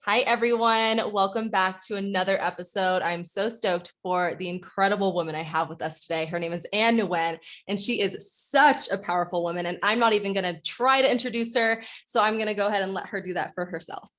Hi, everyone. Welcome back to another episode. I'm so stoked for the incredible woman I have with us today. Her name is Ann Nguyen, and she is such a powerful woman. And I'm not even going to try to introduce her. So I'm going to go ahead and let her do that for herself.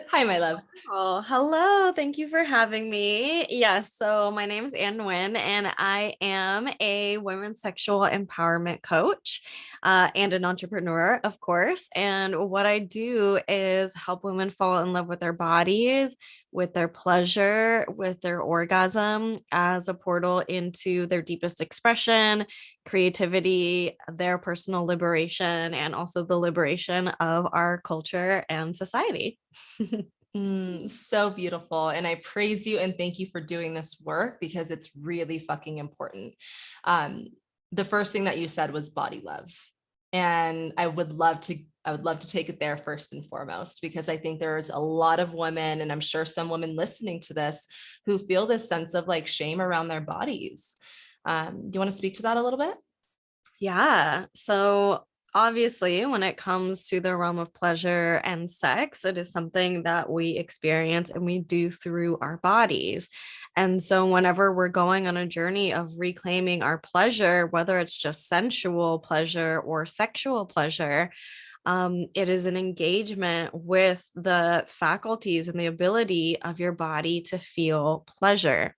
Hi, my love. Oh, hello. Thank you for having me. Yes, so my name is Ann Nguyen, and I am a women's sexual empowerment coach and an entrepreneur, of course. And what I do is help women fall in love with their bodies, with their pleasure, with their orgasm as a portal into their deepest expression, creativity, their personal liberation, and also the liberation of our culture and society. So beautiful. And I praise you and thank you for doing this work because it's really fucking important. Um, the first thing that you said was body love. And I would love to take it there first and foremost, because I think there's a lot of women, and I'm sure some women listening to this, who feel this sense of like shame around their bodies. Do you want to speak to that a little bit? Yeah. So obviously, when it comes to the realm of pleasure and sex, it is something that we experience and we do through our bodies. And so, whenever we're going on a journey of reclaiming our pleasure, whether it's just sensual pleasure or sexual pleasure, it is an engagement with the faculties and the ability of your body to feel pleasure.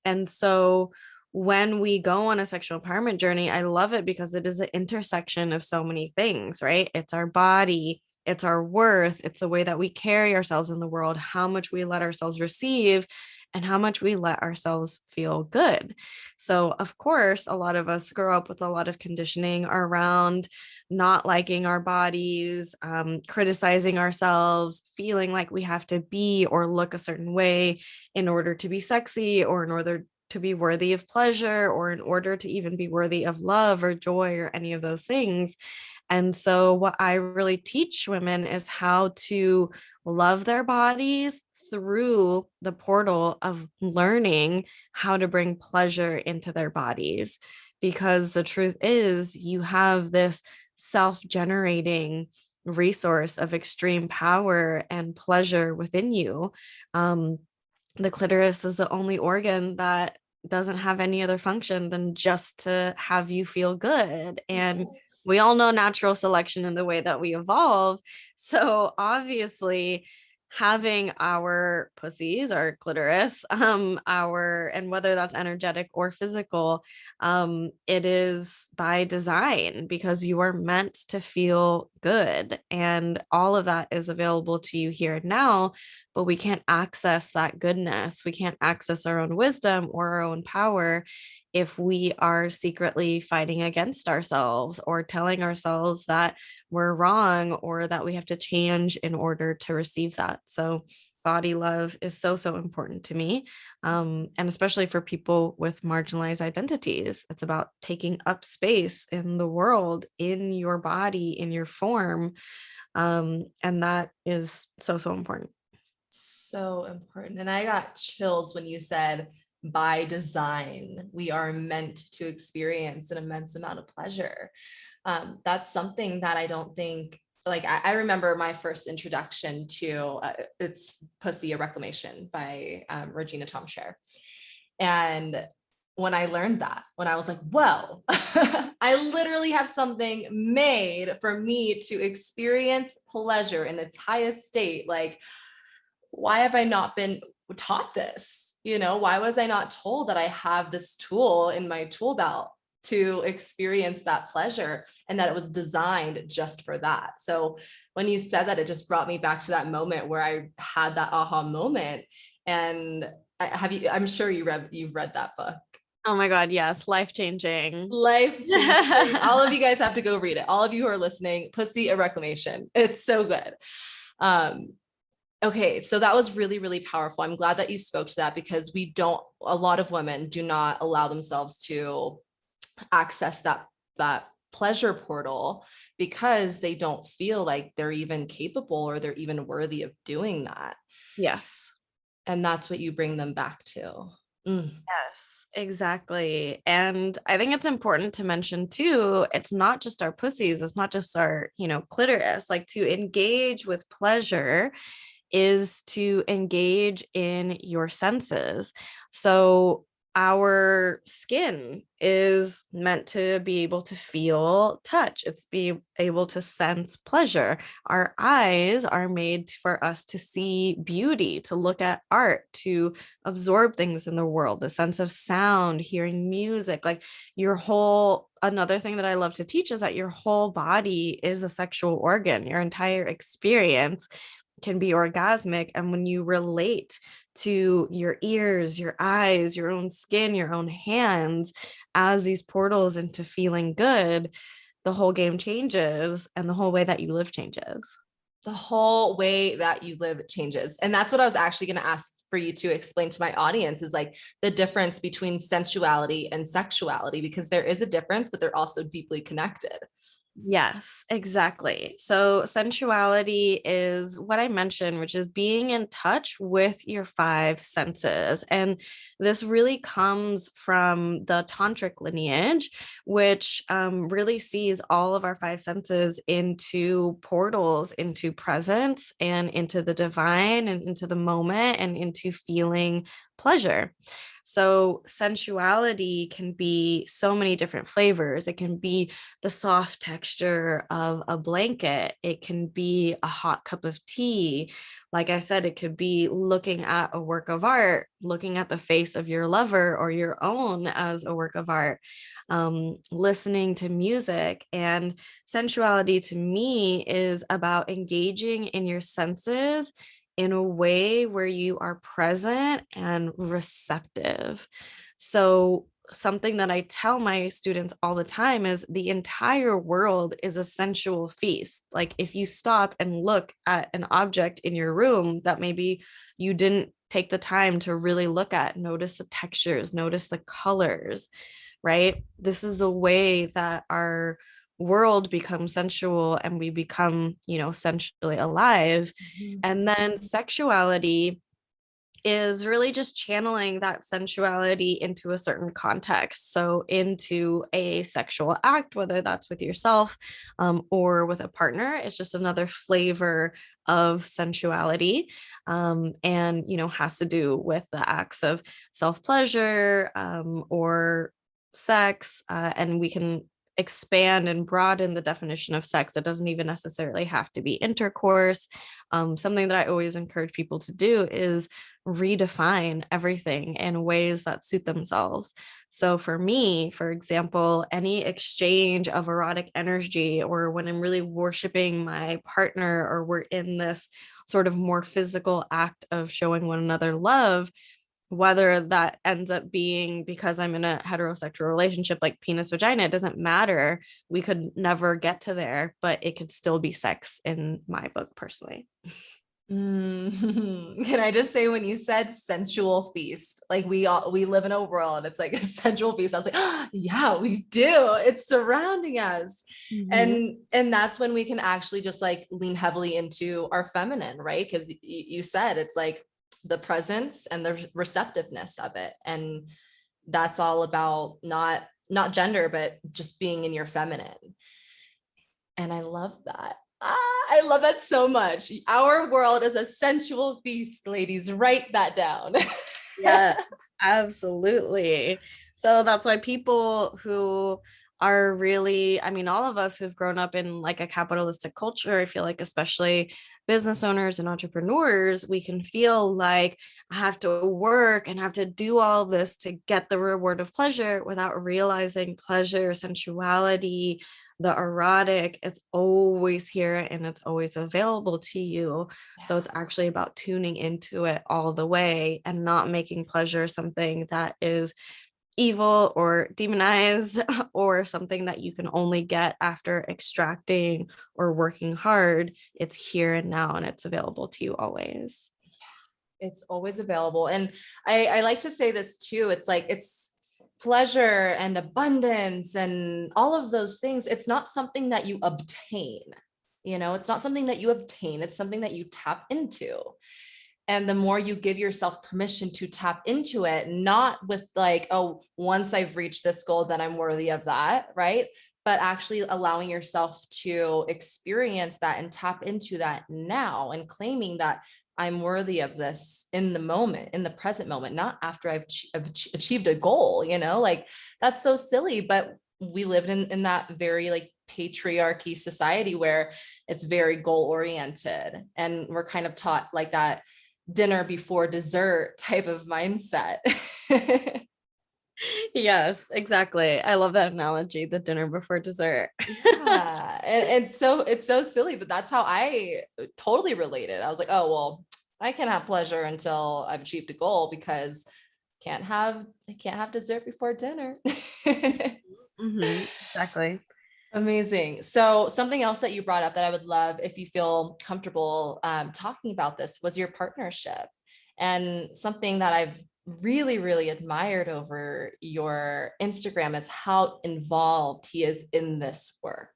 And so, when we go on a sexual empowerment journey, I love it because it is an intersection of so many things, right? It's our body, it's our worth, it's the way that we carry ourselves in the world, how much we let ourselves receive, and how much we let ourselves feel good. So, of course, a lot of us grow up with a lot of conditioning around not liking our bodies, criticizing ourselves, feeling like we have to be or look a certain way in order to be sexy or in order to be worthy of pleasure or in order to even be worthy of love or joy or any of those things. And so, what I really teach women is how to love their bodies through the portal of learning how to bring pleasure into their bodies. Because the truth is, you have this self generating resource of extreme power and pleasure within you. Um, the clitoris is the only organ that doesn't have any other function than just to have you feel good. And we all know natural selection and the way that we evolve. So obviously, having our pussies, our clitoris, our and whether that's energetic or physical, it is by design because you are meant to feel good, and all of that is available to you here and now. But we can't access that goodness. We can't access our own wisdom or our own power if we are secretly fighting against ourselves or telling ourselves that we're wrong or that we have to change in order to receive that. So, body love is so, so important to me. And especially for people with marginalized identities, it's about taking up space in the world, in your body, in your form. And that is so, so important. So important. And I got chills when you said, by design, we are meant to experience an immense amount of pleasure. That's something that I don't think, like, I remember my first introduction to it's Pussy, a Reclamation by Regina Tomshare. And when I learned that, when I was like, whoa, I literally have something made for me to experience pleasure in its highest state. Like, why have I not been taught this? Why was I not told that I have this tool in my tool belt to experience that pleasure and that it was designed just for that? So when you said that, it just brought me back to that moment where I had that aha moment. And I'm sure you've read that book. Oh my God, yes, life changing. Life changing. All of you guys have to go read it. All of you who are listening, Pussy, a Reclamation. It's so good. Um, Okay, so that was really, really powerful. I'm glad that you spoke to that because a lot of women do not allow themselves to access that pleasure portal because they don't feel like they're even capable or they're even worthy of doing that. Yes. And that's what you bring them back to. Mm. Yes, exactly. And I think it's important to mention too, it's not just our pussies, it's not just our, clitoris. Like, to engage with pleasure is to engage in your senses. So our skin is meant to be able to feel touch. It's be able to sense pleasure. Our eyes are made for us to see beauty, to look at art, to absorb things in the world, the sense of sound, hearing music, like your whole, another thing that I love to teach is that your whole body is a sexual organ. Your entire experience can be orgasmic. And when you relate to your ears, your eyes, your own skin, your own hands as these portals into feeling good, the whole game changes and the whole way that you live changes. The whole way that you live changes. And that's what I was actually going to ask for you to explain to my audience, is like the difference between sensuality and sexuality, because there is a difference, but they're also deeply connected. Yes, exactly. So sensuality is what I mentioned, which is being in touch with your five senses. And this really comes from the tantric lineage, which really sees all of our five senses into portals, into presence and into the divine and into the moment and into feeling pleasure. So sensuality can be so many different flavors. It can be the soft texture of a blanket. It can be a hot cup of tea. Like I said, it could be looking at a work of art, looking at the face of your lover or your own as a work of art, listening to music. And sensuality to me is about engaging in your senses in a way where you are present and receptive. So something that I tell my students all the time is the entire world is a sensual feast. Like if you stop and look at an object in your room that maybe you didn't take the time to really look at, notice the textures, notice the colors, right? This is a way that our world becomes sensual and we become, sensually alive. Mhm. And then sexuality is really just channeling that sensuality into a certain context. So into a sexual act, whether that's with yourself or with a partner, it's just another flavor of sensuality, and, has to do with the acts of self-pleasure or sex. And we can expand and broaden the definition of sex. It doesn't even necessarily have to be intercourse. Something that I always encourage people to do is redefine everything in ways that suit themselves. So for me, for example, any exchange of erotic energy, or when I'm really worshiping my partner, or we're in this sort of more physical act of showing one another love, whether that ends up being because I'm in a heterosexual relationship, like penis vagina, it doesn't matter. We could never get to there, but it could still be sex in my book personally. Can I just say, when you said sensual feast, like we live in a world, it's like a sensual feast. I was like, oh, yeah, we do. It's surrounding us. Mhm. And that's when we can actually just like lean heavily into our feminine, right? Because you said it's like the presence and the receptiveness of it. And that's all about not gender, but just being in your feminine. And I love that. I love that so much. Our world is a sensual feast, ladies. Write that down. Yeah, absolutely. So that's why people who are really, I mean, all of us who've grown up in like a capitalistic culture, I feel like, especially business owners and entrepreneurs, we can feel like I have to work and have to do all this to get the reward of pleasure without realizing pleasure, sensuality, the erotic, it's always here and it's always available to you. So it's actually about tuning into it all the way and not making pleasure something that is evil or demonized or something that you can only get after extracting or working hard. It's here and now and it's available to you always. It's always available. And I like to say this too. It's like, it's pleasure and abundance and all of those things. It's not something that you obtain, it's not something that you obtain. It's something that you tap into. And the more you give yourself permission to tap into it, not with like, oh, once I've reached this goal, then I'm worthy of that, right? but actually allowing yourself to experience that and tap into that now, and claiming that I'm worthy of this in the moment, in the present moment, not after I've achieved a goal, like that's so silly. But we lived in that very like patriarchy society where it's very goal oriented, and we're kind of taught like that dinner before dessert type of mindset. Yes, exactly. I love that analogy, the dinner before dessert. Yeah. And so it's so silly, but that's how I totally related. I was like, oh, well, I can have pleasure until I've achieved a goal, because I can't have dessert before dinner. Exactly. Amazing. So something else that you brought up that I would love, if you feel comfortable talking about this, was your partnership. And something that I've really, really admired over your Instagram is how involved he is in this work.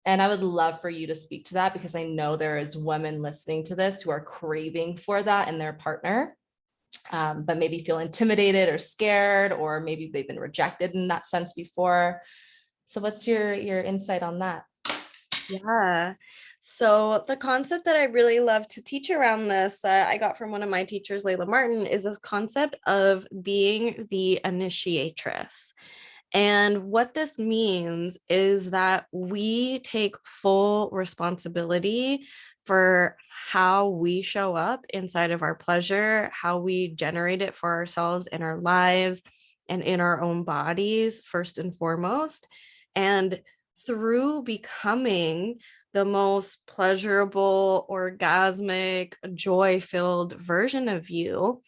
And I would love for you to speak to that, because I know there is women listening to this who are craving for that in their partner, but maybe feel intimidated or scared, or maybe they've been rejected in that sense before. So what's your insight on that? Yeah. So the concept that I really love to teach around this, I got from one of my teachers, Layla Martin, is this concept of being the initiatress. And what this means is that we take full responsibility for how we show up inside of our pleasure, how we generate it for ourselves in our lives and in our own bodies, first and foremost. And through becoming the most pleasurable, orgasmic, joy-filled version of you,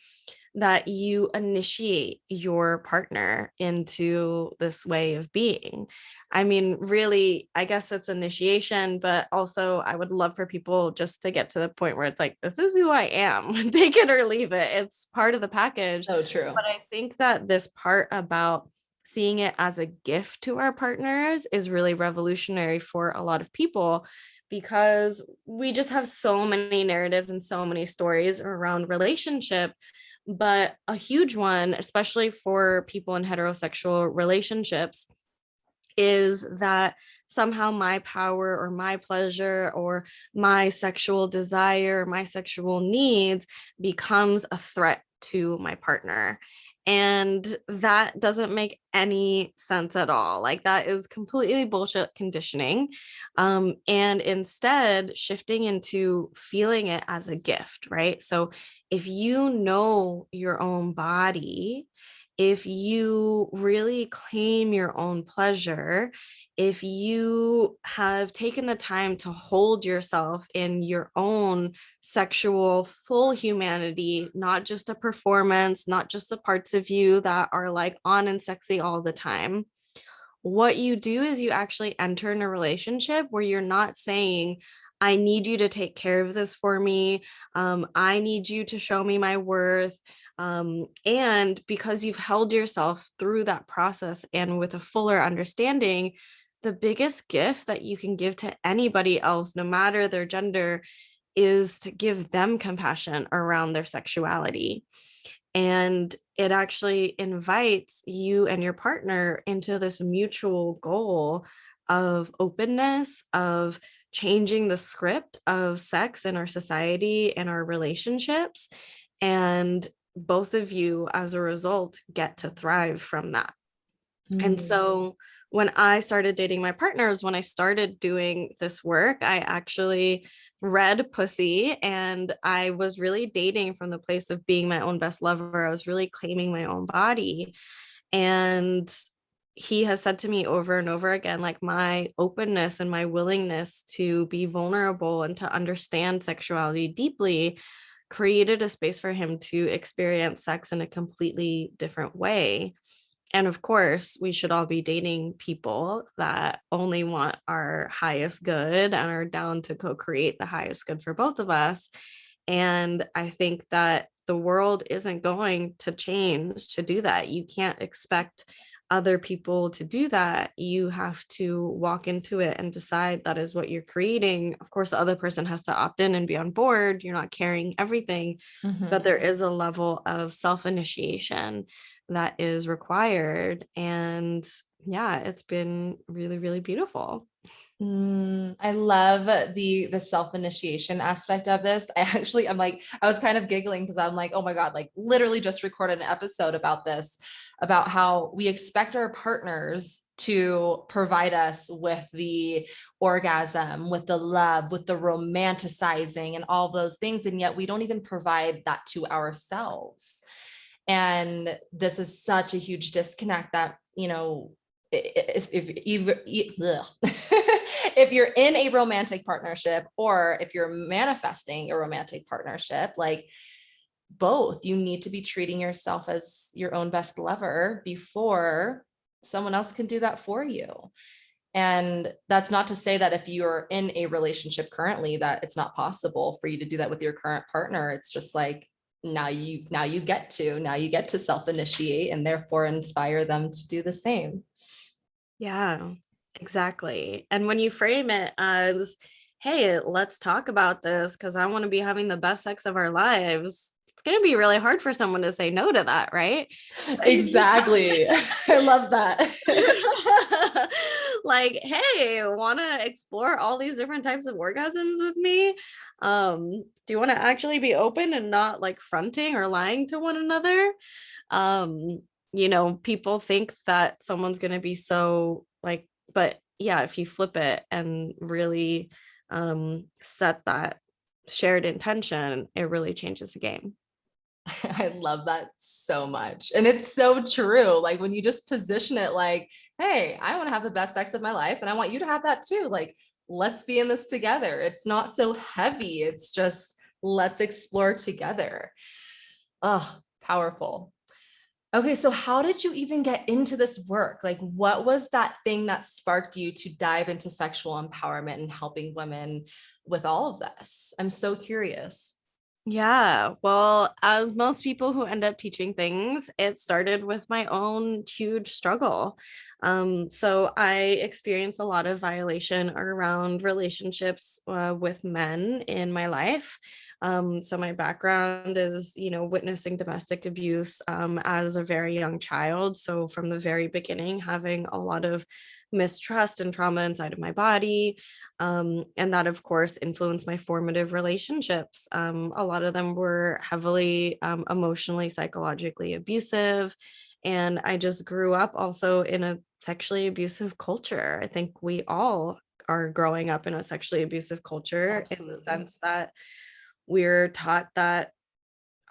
that you initiate your partner into this way of being. I mean, really, I guess it's initiation, but also I would love for people just to get to the point where it's like, this is who I am, take it or leave it. It's part of the package. So true. But I think that this part about seeing it as a gift to our partners is really revolutionary for a lot of people, because we just have so many narratives and so many stories around relationship. But a huge one, especially for people in heterosexual relationships, is that somehow my power or my pleasure or my sexual desire, my sexual needs becomes a threat to my partner. And that doesn't make any sense at all. Like, that is completely bullshit conditioning. And instead, shifting into feeling it as a gift, right? So, if you know your own body, if you really claim your own pleasure, if you have taken the time to hold yourself in your own sexual full humanity, not just a performance, not just the parts of you that are like on and sexy all the time, what you do is you actually enter in a relationship where you're not saying, I need you to take care of this for me. I need you to show me my worth. And because you've held yourself through that process and with a fuller understanding, the biggest gift that you can give to anybody else, no matter their gender, is to give them compassion around their sexuality. And it actually invites you and your partner into this mutual goal of openness, of changing the script of sex in our society and our relationships. And both of you, as a result, get to thrive from that. And so when I started dating my partners, when I started doing this work, I actually read Pussy, and I was really dating from the place of being my own best lover. I was really claiming my own body. And he has said to me over and over again, like, my openness and my willingness to be vulnerable and to understand sexuality deeply created a space for him to experience sex in a completely different way. And of course, we should all be dating people that only want our highest good and are down to co-create the highest good for both of us. And I think that the world isn't going to change to do that. You can't expect other people to do that. You have to walk into it and decide that is what you're creating. Of course, the other person has to opt in and be on board. You're not carrying everything, but there is a level of self-initiation that is required. And yeah, it's been really, really beautiful. I love the self-initiation aspect of this. I'm like, I was kind of giggling because I'm like, oh my God, like literally just recorded an episode about this, about how we expect our partners to provide us with the orgasm, with the love, with the romanticizing and all those things. And yet we don't even provide that to ourselves. And this is such a huge disconnect that, if you're in a romantic partnership or if you're manifesting a romantic partnership, like both, you need to be treating yourself as your own best lover before someone else can do that for you. And that's not to say that if you're in a relationship currently, that it's not possible for you to do that with your current partner. It's just like, now you get to self-initiate and therefore inspire them to do the same. Yeah, exactly. And when you frame it as, hey, let's talk about this because I want to be having the best sex of our lives, it's going to be really hard for someone to say no to that, right? Exactly. I love that. Like, hey, want to explore all these different types of orgasms with me? Do you want to actually be open and not like fronting or lying to one another? um People think that someone's going to be so like, but yeah, if you flip it and really set that shared intention, it really changes the game. I love that so much. And it's so true. Like when you just position it like, hey, I want to have the best sex of my life and I want you to have that too. Like, let's be in this together. It's not so heavy. It's just, let's explore together. Oh, powerful. Okay, so how did you even get into this work? Like, what was that thing that sparked you to dive into sexual empowerment and helping women with all of this? I'm so curious. Yeah, well, as most people who end up teaching things, it started with my own huge struggle. So I experienced a lot of violation around relationships with men in my life. So my background is, witnessing domestic abuse as a very young child. So from the very beginning, having a lot of mistrust and trauma inside of my body. And that, of course, influenced my formative relationships. A lot of them were heavily emotionally, psychologically abusive. And I just grew up also in a sexually abusive culture. I think we all are growing up in a sexually abusive culture in the Absolutely. sense that we're taught that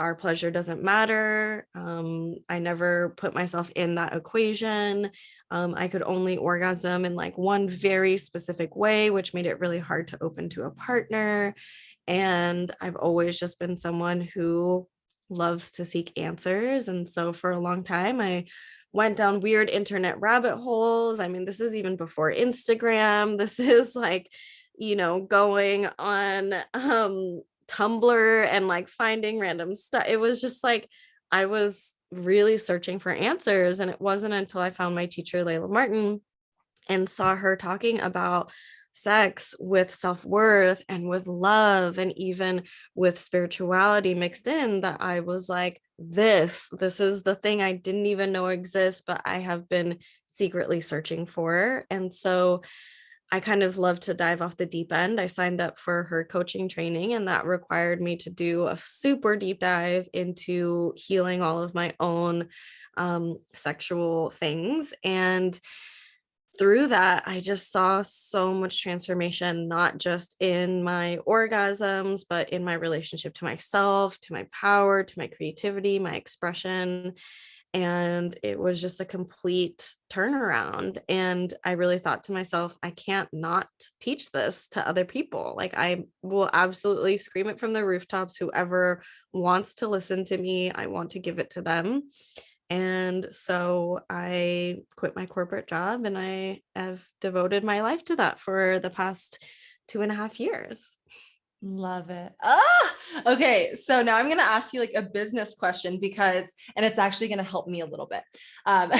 our pleasure doesn't matter. I never put myself in that equation. I could only orgasm in like one very specific way, which made it really hard to open to a partner. And I've always just been someone who loves to seek answers. And so for a long time, I went down weird internet rabbit holes. I mean, this is even before Instagram. This is like, going on Tumblr and like finding random stuff. It was just like I was really searching for answers. And it wasn't until I found my teacher, Layla Martin, and saw her talking about sex with self-worth and with love and even with spirituality mixed in, that I was like, this is the thing I didn't even know exists, but I have been secretly searching for. And so I kind of love to dive off the deep end. I signed up for her coaching training, and that required me to do a super deep dive into healing all of my own sexual things. And through that, I just saw so much transformation, not just in my orgasms, but in my relationship to myself, to my power, to my creativity, my expression. And it was just a complete turnaround. And I really thought to myself, I can't not teach this to other people. Like, I will absolutely scream it from the rooftops. Whoever wants to listen to me, I want to give it to them. And so I quit my corporate job and I have devoted my life to that for the past 2.5 years. Love it. Ah, okay. So now I'm going to ask you like a business question and it's actually going to help me a little bit. Um,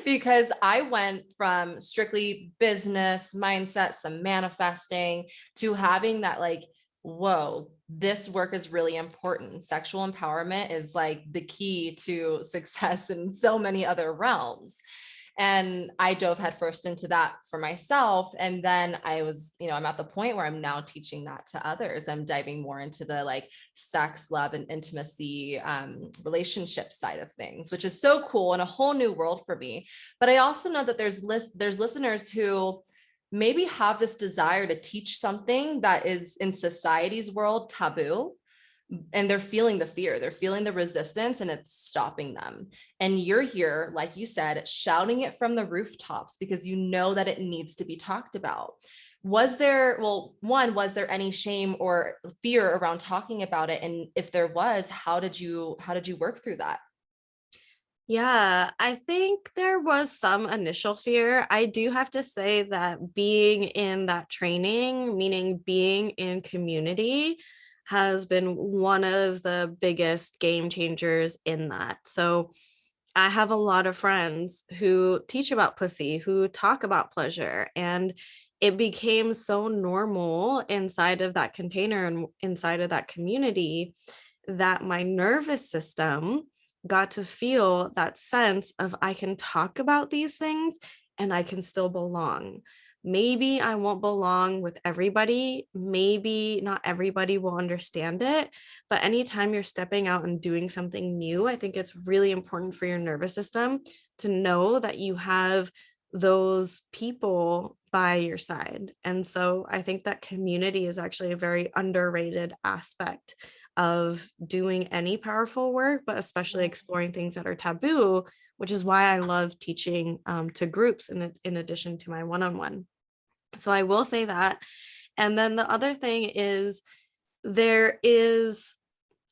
because I went from strictly business mindset, some manifesting, to having that like, whoa, this work is really important. Sexual empowerment is like the key to success in so many other realms. And I dove headfirst into that for myself. And then I was, I'm at the point where I'm now teaching that to others. I'm diving more into the like sex, love, and intimacy, relationship side of things, which is so cool and a whole new world for me. But I also know that there's listeners who maybe have this desire to teach something that is in society's world taboo, and they're feeling the fear, they're feeling the resistance, and it's stopping them. And you're here, like you said, shouting it from the rooftops because you know that it needs to be talked about. Was there any shame or fear around talking about it? And if there was, how did you work through that? Yeah, I think there was some initial fear. I do have to say that being in that training, meaning being in community, has been one of the biggest game changers in that. So I have a lot of friends who teach about pussy, who talk about pleasure, and it became so normal inside of that container and inside of that community that my nervous system got to feel that sense of I can talk about these things and I can still belong. Maybe I won't belong with everybody. Maybe not everybody will understand it. But anytime you're stepping out and doing something new, I think it's really important for your nervous system to know that you have those people by your side. And so I think that community is actually a very underrated aspect of doing any powerful work, but especially exploring things that are taboo, which is why I love teaching to groups in addition to my one-on-one. So I will say that. And then the other thing is there is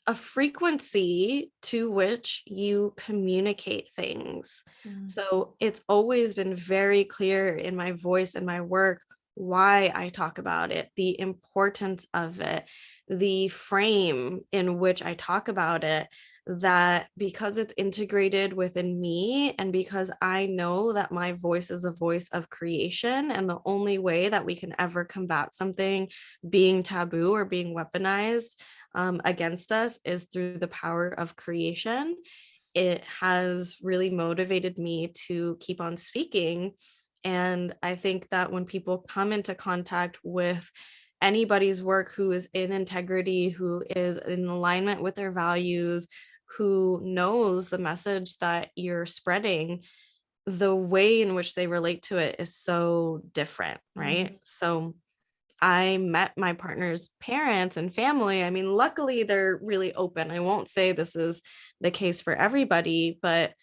a frequency to which you communicate things. Mm. So it's always been very clear in my voice and my work why I talk about it, the importance of it, the frame in which I talk about it, that because it's integrated within me and because I know that my voice is the voice of creation, and the only way that we can ever combat something being taboo or being weaponized against us is through the power of creation. It has really motivated me to keep on speaking. And I think that when people come into contact with anybody's work who is in integrity, who is in alignment with their values, who knows the message that you're spreading, the way in which they relate to it is so different, right? Mhm. So I met my partner's parents and family. I mean, luckily they're really open. I won't say this is the case for everybody, but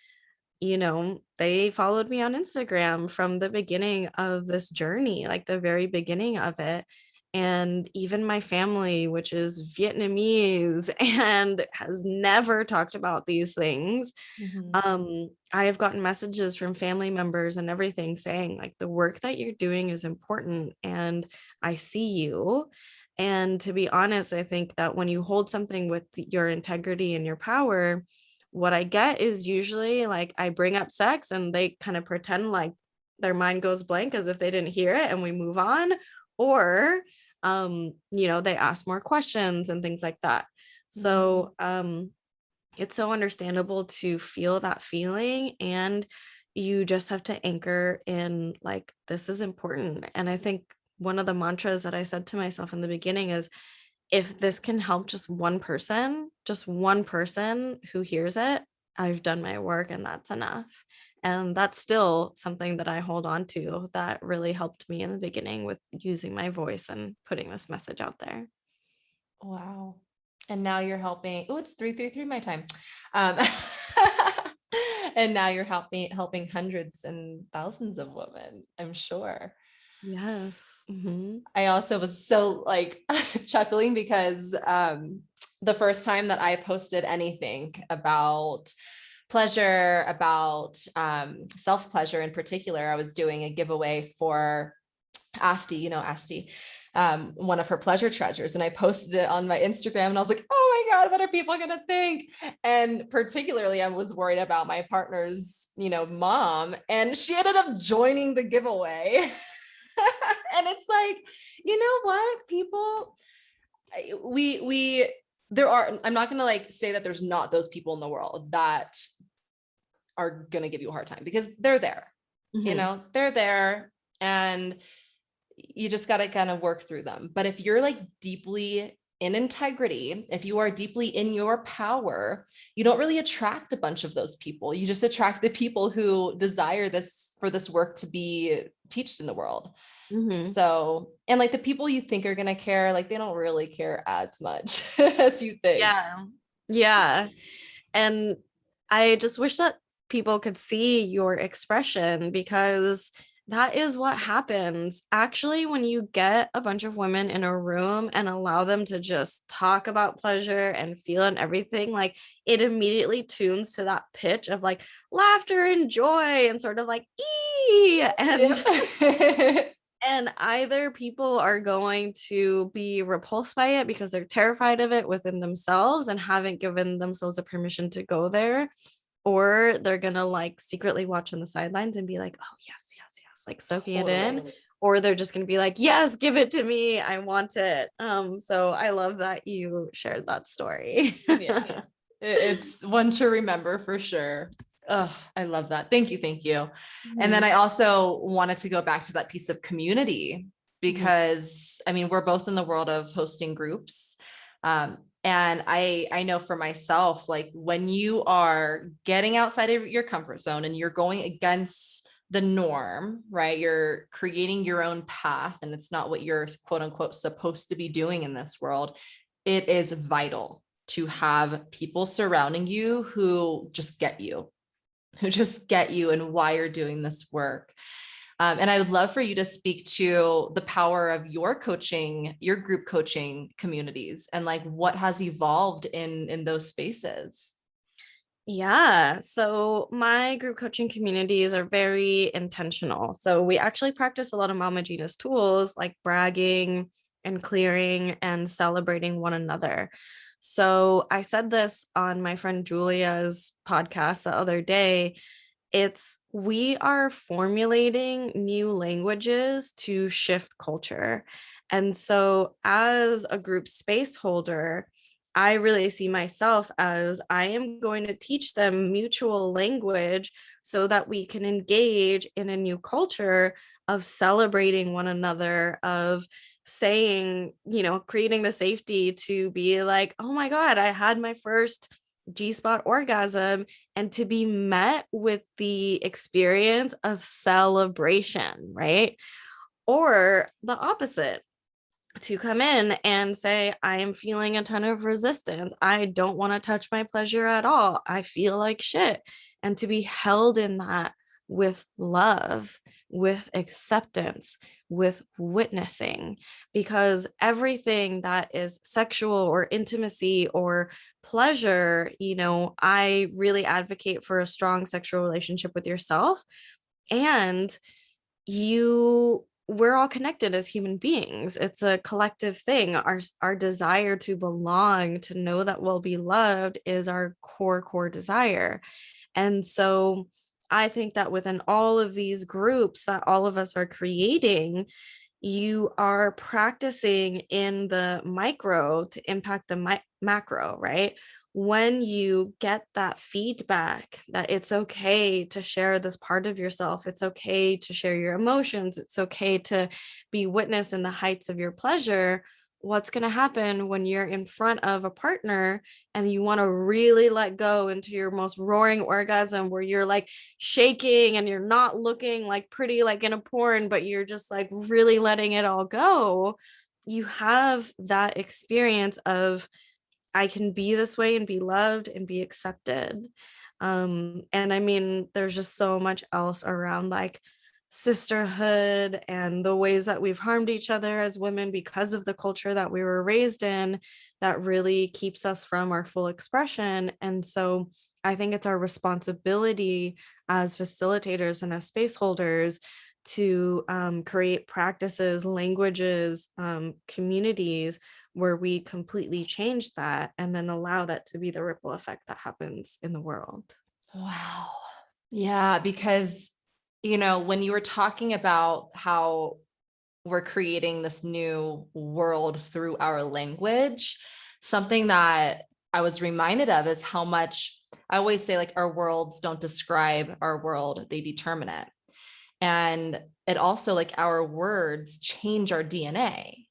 they followed me on Instagram from the beginning of this journey, like the very beginning of it. And even my family, which is Vietnamese and has never talked about these things, Mhm. I have gotten messages from family members and everything saying like the work that you're doing is important and I see you. And to be honest, I think that when you hold something with your integrity and your power, what I get is usually like I bring up sex and they kind of pretend like their mind goes blank as if they didn't hear it and we move on. Or they ask more questions and things like that. Mhm. So it's so understandable to feel that feeling, and you just have to anchor in like this is important. And I think one of the mantras that I said to myself in the beginning is if this can help just one person who hears it, I've done my work and that's enough. And that's still something that I hold on to that really helped me in the beginning with using my voice and putting this message out there. Wow. And now you're helping. Oh, it's 333 my time. Um, and now you're helping hundreds and thousands of women, I'm sure. Yes. Mhm. I also was so like chuckling because the first time that I posted anything about pleasure, about self pleasure in particular, I was doing a giveaway for Asti, Asti, one of her pleasure treasures. And I posted it on my Instagram and I was like, oh my God, what are people going to think? And particularly, I was worried about my partner's, mom, and she ended up joining the giveaway. And it's like, you know what, people, there are, I'm not going to like say that there's not those people in the world that are going to give you a hard time because they're there. Mhm. they're there, and you just got to kind of work through them. But if you're like deeply in integrity, if you are deeply in your power, you don't really attract a bunch of those people. You just attract the people who desire this, for this work to be taught in the world. Mhm. So, and like the people you think are going to care, like they don't really care as much as you think. Yeah. Yeah. And I just wish that people could see your expression, because that is what happens actually when you get a bunch of women in a room and allow them to just talk about pleasure and feel and everything. Like, it immediately tunes to that pitch of like laughter and joy and sort of like and Yep. and either people are going to be repulsed by it because they're terrified of it within themselves and haven't given themselves a permission to go there, or they're gonna like secretly watch on the sidelines and be like, oh yes, yes, yes, like soaking it in, Totally. or they're just gonna be like, yes, give it to me, I want it. So I love that you shared that story. Yeah. It's one to remember for sure. Oh, I love that. Thank you. Thank you. And then Mhm, I also wanted to go back to that piece of community, mhm. because I mean, we're both in the world of hosting groups. And I know for myself, like when you are getting outside of your comfort zone and you're going against the norm, right? You're creating your own path, and it's not what you're quote unquote supposed to be doing in this world. It is vital to have people surrounding you who just get you, and why you're doing this work. And I would love for you to speak to the power of your coaching, your group coaching communities, and like what has evolved in those spaces. Yeah. So my group coaching communities are very intentional. So we actually practice a lot of Mama Gina's tools like bragging and clearing and celebrating one another. So I said this on my friend Julia's podcast the other day. It's we are formulating new languages to shift culture. And so as a group space holder, I really see myself as I am going to teach them mutual language so that we can engage in a new culture of celebrating one another, of saying, creating the safety to be like, oh my God, I had my first G spot orgasm, and to be met with the experience of celebration, right? Or the opposite, to come in and say, I am feeling a ton of resistance. I don't want to touch my pleasure at all. I feel like shit. And to be held in that with love, with acceptance, with witnessing, because everything that is sexual or intimacy or pleasure, I really advocate for a strong sexual relationship with yourself. And we're all connected as human beings. It's a collective thing. Our desire to belong, to know that we'll be loved, is our core desire. And so I think that within all of these groups that all of us are creating, you are practicing in the micro to impact the macro, right? When you get that feedback that it's okay to share this part of yourself, it's okay to share your emotions, it's okay to be witness in the heights of your pleasure. What's going to happen when you're in front of a partner and you want to really let go into your most roaring orgasm, where you're like shaking and you're not looking like pretty like in a porn, but you're just like really letting it all go? You have that experience of, I can be this way and be loved and be accepted. And I mean, there's just so much else around like sisterhood and the ways that we've harmed each other as women because of the culture that we were raised in, that really keeps us from our full expression. And so I think it's our responsibility as facilitators and as space holders to create practices, languages, communities where we completely change that and then allow that to be the ripple effect that happens in the world. Wow. Yeah, because when you were talking about how we're creating this new world through our language, something that I was reminded of is how much I always say, like, our worlds don't describe our world, they determine it. And it also, like, our words change our DNA.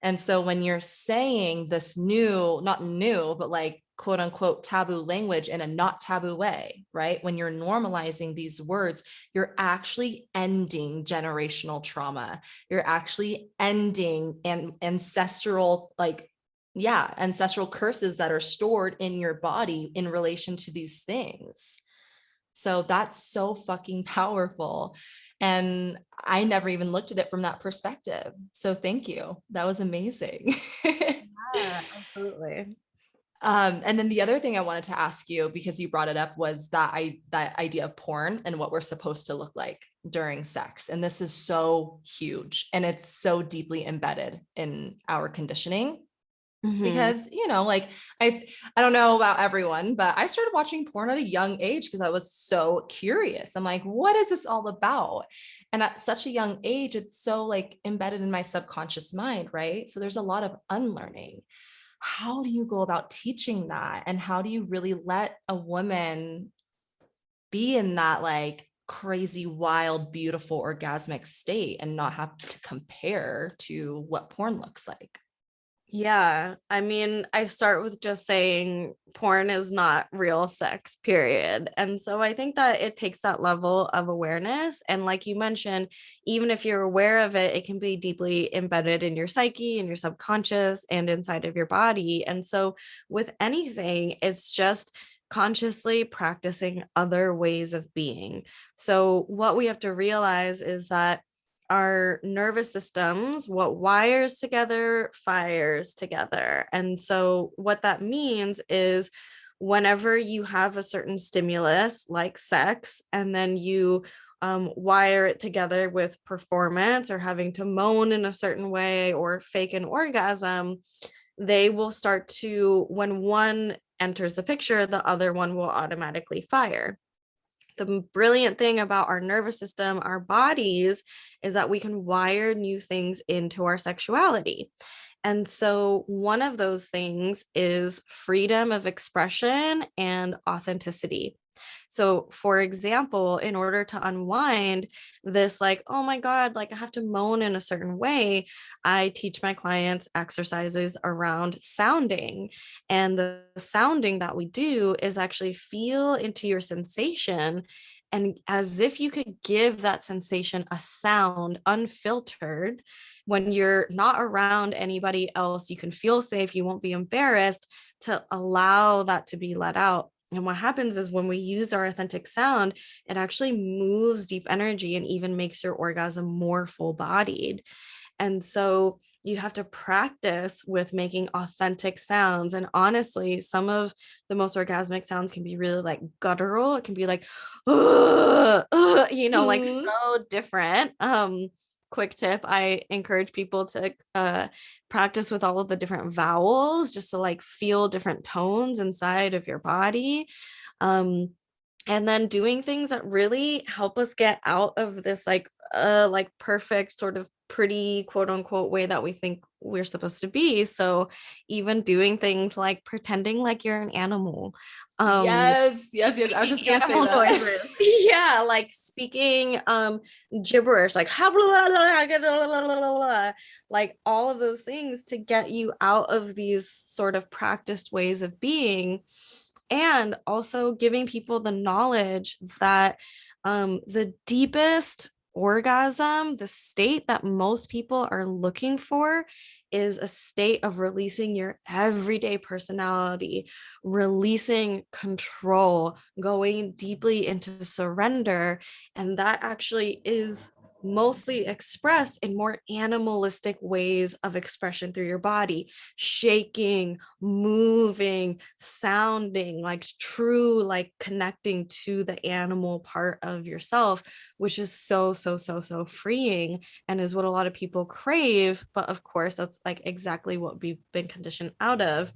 And so when you're saying this new, not new, but like quote unquote taboo language in a not taboo way, right? When you're normalizing these words, you're actually ending generational trauma. You're actually ending ancestral, like, yeah, ancestral curses that are stored in your body in relation to these things. So that's so fucking powerful. And I never even looked at it from that perspective. So thank you. That was amazing. Yeah, absolutely. And then the other thing I wanted to ask you, because you brought it up, was that idea of porn and what we're supposed to look like during sex. And this is so huge and it's so deeply embedded in our conditioning. Mhm. Because, like, I don't know about everyone, but I started watching porn at a young age because I was so curious. I'm like, what is this all about? And at such a young age, it's so like embedded in my subconscious mind, right? So there's a lot of unlearning. How do you go about teaching that? And how do you really let a woman be in that like crazy, wild, beautiful, orgasmic state and not have to compare to what porn looks like? Yeah, I mean, I start with just saying porn is not real sex, period. And so I think that it takes that level of awareness. And like you mentioned, even if you're aware of it, it can be deeply embedded in your psyche and your subconscious and inside of your body. And so with anything, it's just consciously practicing other ways of being. So what we have to realize is that our nervous systems, what wires together, fires together. And so, what that means is whenever you have a certain stimulus like sex, and then you wire it together with performance or having to moan in a certain way or fake an orgasm, they will start to, when one enters the picture, the other one will automatically fire. The brilliant thing about our nervous system, our bodies, is that we can wire new things into our sexuality. And so, one of those things is freedom of expression and authenticity. So, for example, in order to unwind this, like, oh my God, like I have to moan in a certain way, I teach my clients exercises around sounding. And the sounding that we do is actually feel into your sensation. And as if you could give that sensation a sound unfiltered, when you're not around anybody else, you can feel safe, you won't be embarrassed to allow that to be let out. And what happens is when we use our authentic sound, it actually moves deep energy and even makes your orgasm more full bodied. And so you have to practice with making authentic sounds. And honestly, some of the most orgasmic sounds can be really like guttural. It can be like, like Mhm. so different. Quick tip, I encourage people to practice with all of the different vowels just to like feel different tones inside of your body. Um, and then doing things that really help us get out of this like perfect sort of pretty quote unquote way that we think we're supposed to be. So even doing things like pretending like you're an animal, Yes, yes, yes. I was just gonna say animal that. noises. Yeah, like speaking gibberish, like like all of those things to get you out of these sort of practiced ways of being, and also giving people the knowledge that the deepest orgasm, the state that most people are looking for, is a state of releasing your everyday personality, releasing control, going deeply into surrender. And that actually is mostly expressed in more animalistic ways of expression through your body, shaking, moving, sounding, like true, like connecting to the animal part of yourself, which is so, so, so, so freeing and is what a lot of people crave. But of course, that's like exactly what we've been conditioned out of.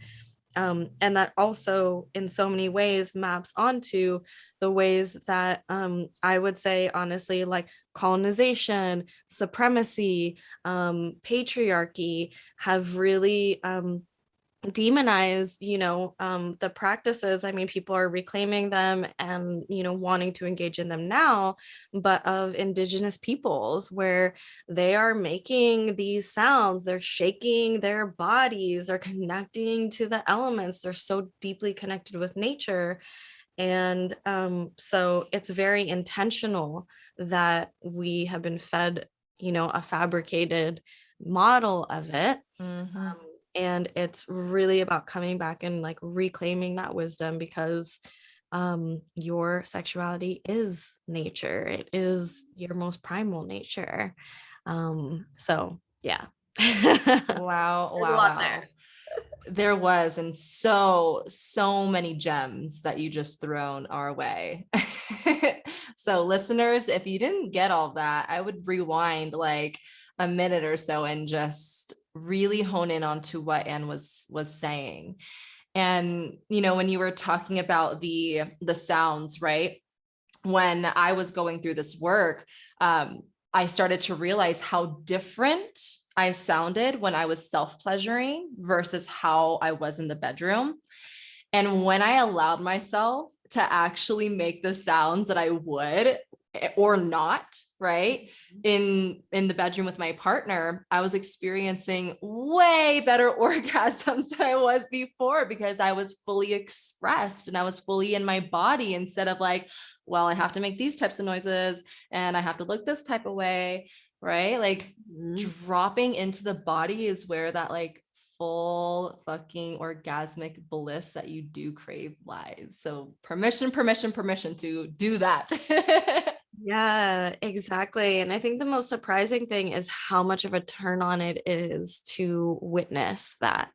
And that also, in so many ways, maps onto the ways that I would say, honestly, like colonization, supremacy, patriarchy have really demonize, the practices. I mean, people are reclaiming them and, wanting to engage in them now, but of indigenous peoples where they are making these sounds, they're shaking their bodies, they're connecting to the elements, they're so deeply connected with nature. And so it's very intentional that we have been fed, a fabricated model of it. Mhm. And it's really about coming back and like reclaiming that wisdom, because your sexuality is nature. It is your most primal nature. So yeah. Wow, There's a wow, lot there. wow. There was, and so many gems that you just thrown our way. So listeners, if you didn't get all of that, I would rewind like a minute or so and just really hone in onto what Anne was saying. And when you were talking about the sounds, right? When I was going through this work, I started to realize how different I sounded when I was self-pleasuring versus how I was in the bedroom. And when I allowed myself to actually make the sounds that I would or not, right, in the bedroom with my partner, I was experiencing way better orgasms than I was before, because I was fully expressed and I was fully in my body, instead of like, well, I have to make these types of noises and I have to look this type of way, right? Like dropping into the body is where that like full fucking orgasmic bliss that you do crave lies. So permission to do that. Yeah, exactly. And I think the most surprising thing is how much of a turn on it is to witness that.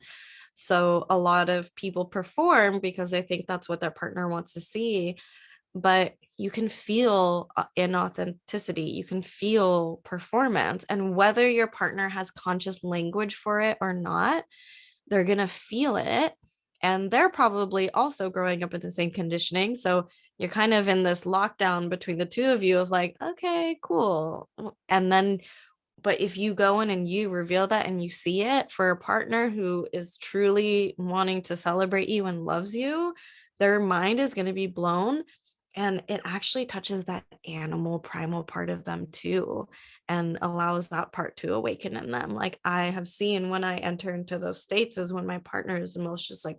So a lot of people perform because they think that's what their partner wants to see, but you can feel inauthenticity, you can feel performance, and whether your partner has conscious language for it or not, they're going to feel it. And they're probably also growing up with the same conditioning. So you're kind of in this lockdown between the two of you of like, okay, cool. And then, but if you go in and you reveal that and you see it for a partner who is truly wanting to celebrate you and loves you, their mind is going to be blown. And it actually touches that animal primal part of them too, and allows that part to awaken in them. Like I have seen when I enter into those states is when my partner is the most just like,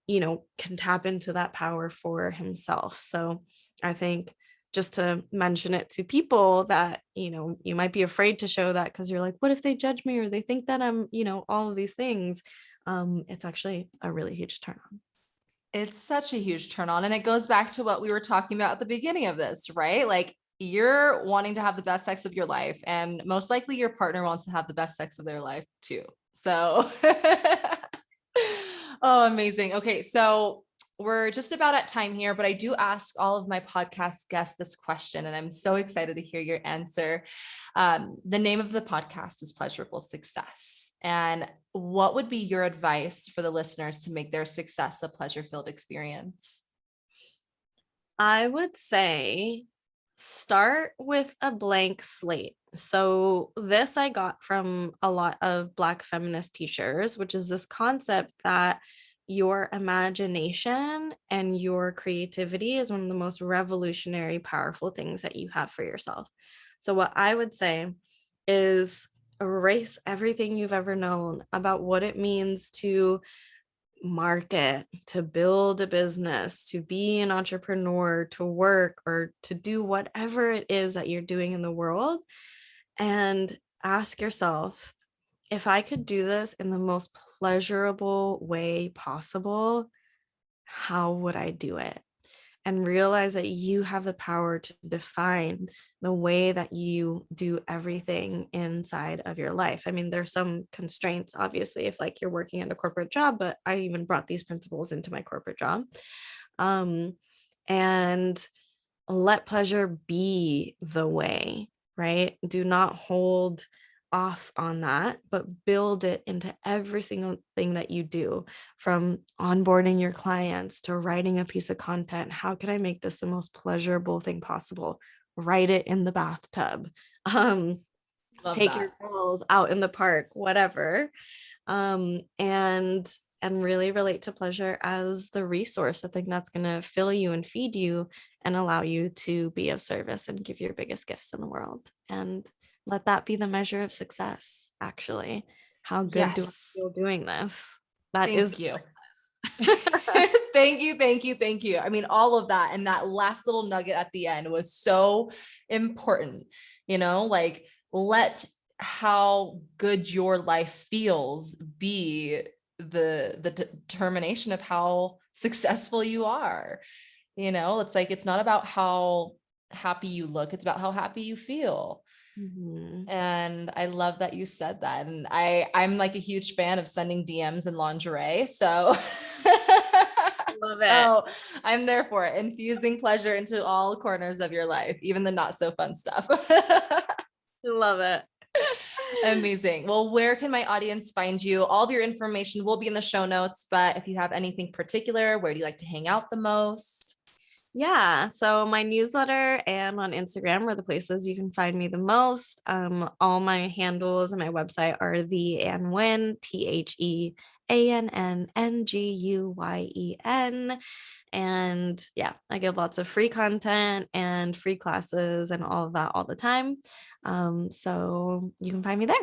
can tap into that power for himself. So I think just to mention it to people that, you might be afraid to show that because you're like, what if they judge me or they think that I'm, all of these things. It's actually a really huge turn on. It's such a huge turn on. And it goes back to what we were talking about at the beginning of this, right? Like you're wanting to have the best sex of your life, and most likely your partner wants to have the best sex of their life too. So, oh, amazing. Okay. So we're just about at time here, but I do ask all of my podcast guests this question, and I'm so excited to hear your answer. The name of the podcast is Pleasurable Success. And what would be your advice for the listeners to make their success a pleasure-filled experience? I would say start with a blank slate. So, this I got from a lot of Black feminist teachers, which is this concept that your imagination and your creativity is one of the most revolutionary, powerful things that you have for yourself. So, what I would say is erase everything you've ever known about what it means to market, to build a business, to be an entrepreneur, to work, or to do whatever it is that you're doing in the world, and ask yourself, if I could do this in the most pleasurable way possible, how would I do it? And realize that you have the power to define the way that you do everything inside of your life. I mean, there's some constraints, obviously, if like you're working at a corporate job, but I even brought these principles into my corporate job. And let pleasure be the way, right? Do not hold off on that, but build it into every single thing that you do, from onboarding your clients to writing a piece of content. How can I make this the most pleasurable thing possible? Write it in the bathtub. Love Take your that. girls out in the park, whatever. And and really relate to pleasure as the resource, the thing that's going to fill you and feed you and allow you to be of service and give your biggest gifts in the world. And let that be the measure of success, actually. How good do I Yes. feel doing this? That is Thank you. success. Thank you, thank you, thank you. I mean, all of that and that last little nugget at the end was so important, like let how good your life feels be the determination of how successful you are. It's like, it's not about how happy you look, it's about how happy you feel. Mhm. And I love that you said that. And I'm like a huge fan of sending DMs in lingerie. So, Love it. so I'm there for it. Infusing pleasure into all corners of your life, even the not so fun stuff. Love it. Amazing. Well, where can my audience find you? All of your information will be in the show notes, but if you have anything particular, where do you like to hang out the most? Yeah. So my newsletter and on Instagram are the places you can find me the most. All my handles and my website are the Ann Nguyen, TheAnnNNGUYEN. And yeah, I give lots of free content and free classes and all of that all the time. So you can find me there.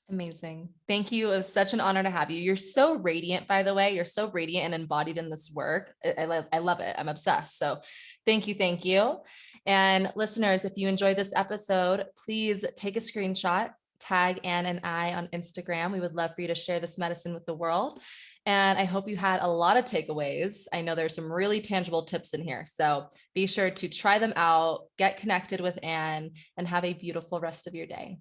Amazing. Thank you. It was such an honor to have you. You're so radiant, by the way. You're so radiant and embodied in this work. I love it. I'm obsessed. So thank you. Thank you. And listeners, if you enjoyed this episode, please take a screenshot, tag Ann and I on Instagram. We would love for you to share this medicine with the world. And I hope you had a lot of takeaways. I know there's some really tangible tips in here. So be sure to try them out, get connected with Ann, and have a beautiful rest of your day.